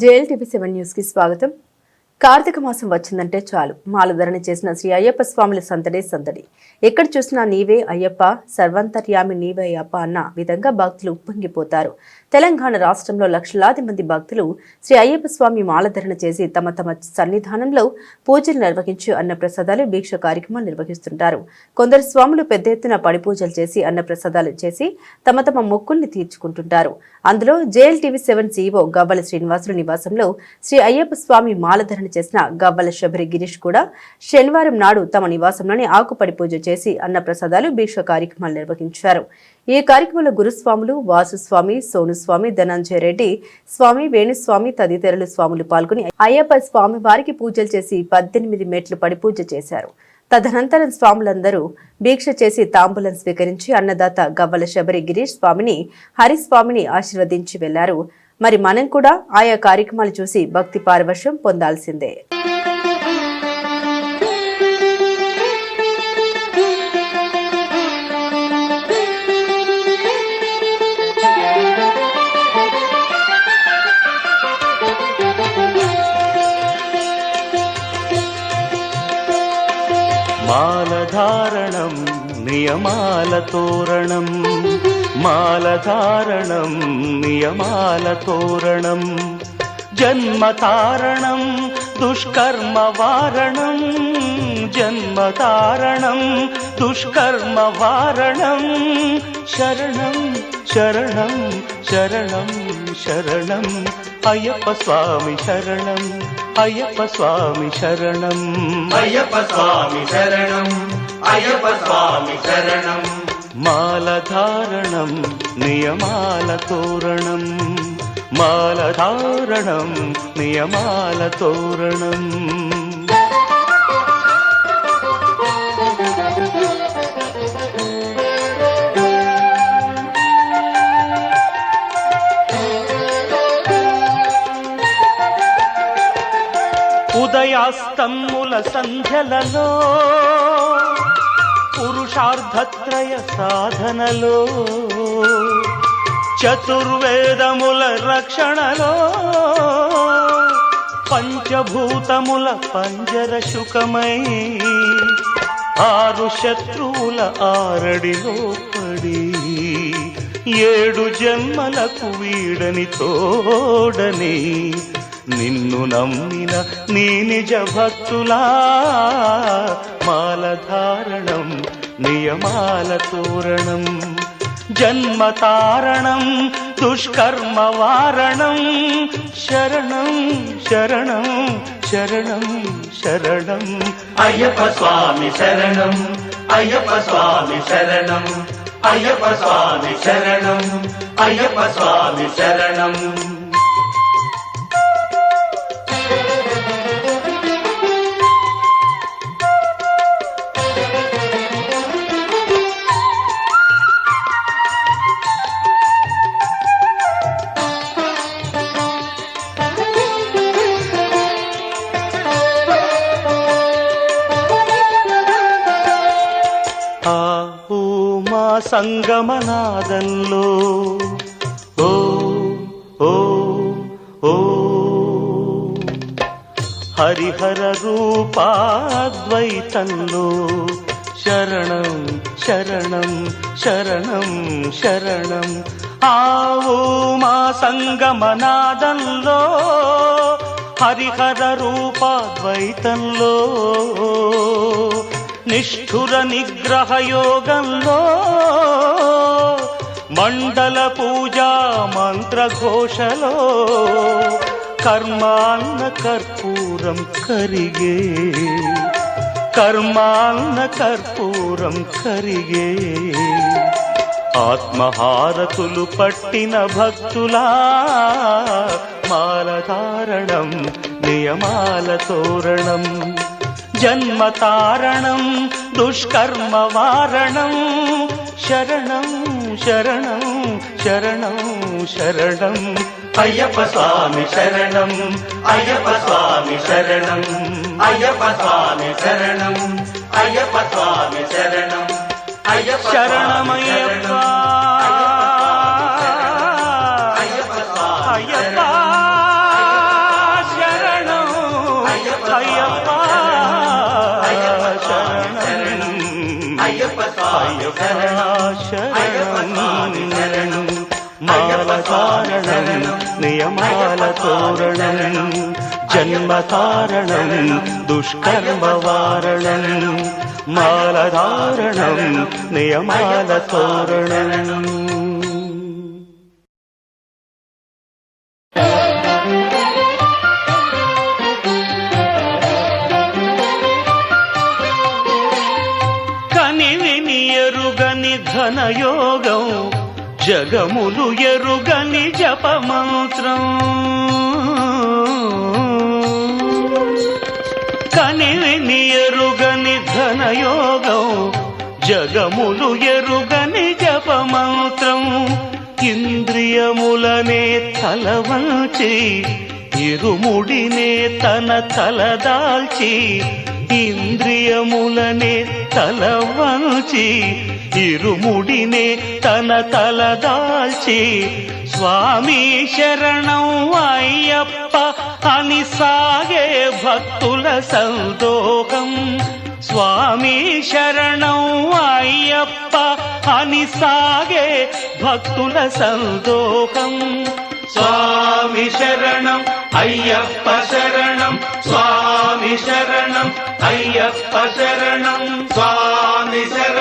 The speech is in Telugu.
JLTV7 న్యూస్ కి స్వాగతం. కార్తీక మాసం వచ్చిందంటే చాలు మాలధరణ చేసిన శ్రీ అయ్యప్ప స్వాముల సందడే సందడి. ఎక్కడ చూసినా నీవే అయ్యప్ప, సర్వంతర్యామి నీవే అయ్యప్ప అన్న విధంగా భక్తులు ఉప్పొంగిపోతారు. తెలంగాణ రాష్ట్రంలో లక్షలాది మంది భక్తులు శ్రీ అయ్యప్ప స్వామి మాలధరణ చేసి తమ తమ సన్నిధానంలో పూజలు నిర్వహించి అన్నప్రసాదాలు దీక్ష కార్యక్రమాలు నిర్వహిస్తుంటారు. కొందరు స్వాములు పెద్ద ఎత్తున పడి పూజలు చేసి అన్నప్రసాదాలు చేసి తమ తమ మొక్కుల్ని తీర్చుకుంటుంటారు. అందులో JLTV7 CEO గవ్వల శ్రీనివాసులు నివాసంలో శ్రీ అయ్యప్ప స్వామి మాలధరణ చేసిన గవ్వల శబరి గిరీష్ కూడా శనివారం నాడు తమ నివాసంలోని ఆకుపడి పూజ చేసి అన్నప్రసాదాలు దీక్ష కార్యక్రమాలు నిర్వహించారు. ఈ కార్యక్రమంలో గురుస్వాములు వాసుస్వామి, సోనుస్వామి, ధనంజయ రెడ్డి స్వామి, వేణుస్వామి తదితరులు స్వాములు పాల్గొని అయ్యప్ప స్వామి వారికి పూజలు చేసి 18 మెట్లు పడి పూజ చేశారు. తదనంతరం స్వాములందరూ దీక్ష చేసి తాంబూలం స్వీకరించి అన్నదాత గవ్వల శబరి గిరీష్ స్వామిని, హరిస్వామిని ఆశీర్వదించి వెళ్లారు. మరి మనం కూడా ఆయా కార్యక్రమాలు చూసి భక్తి పారవశ్యం పొందాల్సిందే. మాలధారణం నియమాల తోరణం, మాలధారణం నియమాల తోరణం, జన్మతారణం దుష్కర్మ వారణం, జన్మతారణం దుష్కర్మ వారణం, శరణం శరణం శరణం శరణం అయ్యప్ప స్వామి శరణం, అయ్యప్ప స్వామి శరణం, అయ్యప్ప స్వామి శరణం, అయ్యప్ప స్వామి శరణం. మాలధారణం నియమాల తోరణం, మాలధారణం నియమాల తోరణం. ఉదయాస్తముల సంధ్యలలో పురుషార్థత్రయ సాధనలో, చతుర్వేదముల రక్షణలో, పంచభూతముల పంజర శుకమై, 6 శత్రువుల ఆరడిలో పడి, 7 జన్మలకు వీడని తోడని నిన్ను నమ్మిన నీ నిజ భక్తులా, మాలధారణం నియమాల తోరణం, జన్మతారణం దుష్కర్మ వారణం, శరణం శరణం శరణం శరణం అయ్యప్ప స్వామి శరణం, అయ్యప్ప స్వామి శరణం, అయ్యప్ప స్వామి శరణం, అయ్యప్ప స్వామి శరణం. మా సంగమనాదంలో ఓ ఓ ఓ హరిహర రూపాద్వైతంలో, శరణం శరణం శరణం శరణం. ఆవు మా సంగమనాదంలో, హరిహర రూపాద్వైతంలో, నిష్ఠుర నిగ్రహ యోగంలో, మండల పూజా మంత్రఘోషలో, కర్మాన్న కర్పూరం కరిగే, కర్మాన్న కర్పూరం కరిగే, ఆత్మహారతులు పట్టిన భక్తులా, మాలధారణం నియమాల తోరణం, జన్మతారణం దుష్కర్మ వారణం, శరణం శరణం శరణం శరణం అయ్యప్ప స్వామి శరణం, అయ్యప్ప స్వామి శరణం, అయ్యప్ప స్వామి శరణం, అయ్యప్ప స్వామి శరణం, అయ్యప్ప శరణమయ్యప్ప అయ్యప్ప అయ్యప్ప స్వామి శరణం మాల కారణం నియమాల తోరణం జన్మ కారణం దుష్కర్మ వారణం మాల ధారణం నియమాల తోరణం. కనివిని ఎరుగని ధనయోగం జగములు ఎరుగని జపమంత్రం కనివిని ఎరుగని ధనయోగం జగములు ఎరుగని జపమంత్రం ఇంద్రియములనే తలవంచి ఇరుముడినే తన తలదాల్చి ఇంద్రియములనే తలవంచి ఇరుముడినే తన తలదాల్చి స్వామి శరణం అయ్యప్ప అని సాగే భక్తుల సందోహం స్వామి శరణం అయ్యప్ప అని సాగే భక్తుల సందోహం స్వామి శరణం అయ్యప్ప శరణం స్వామి శరణం అయ్యప్ప శరణం స్వామి శరణం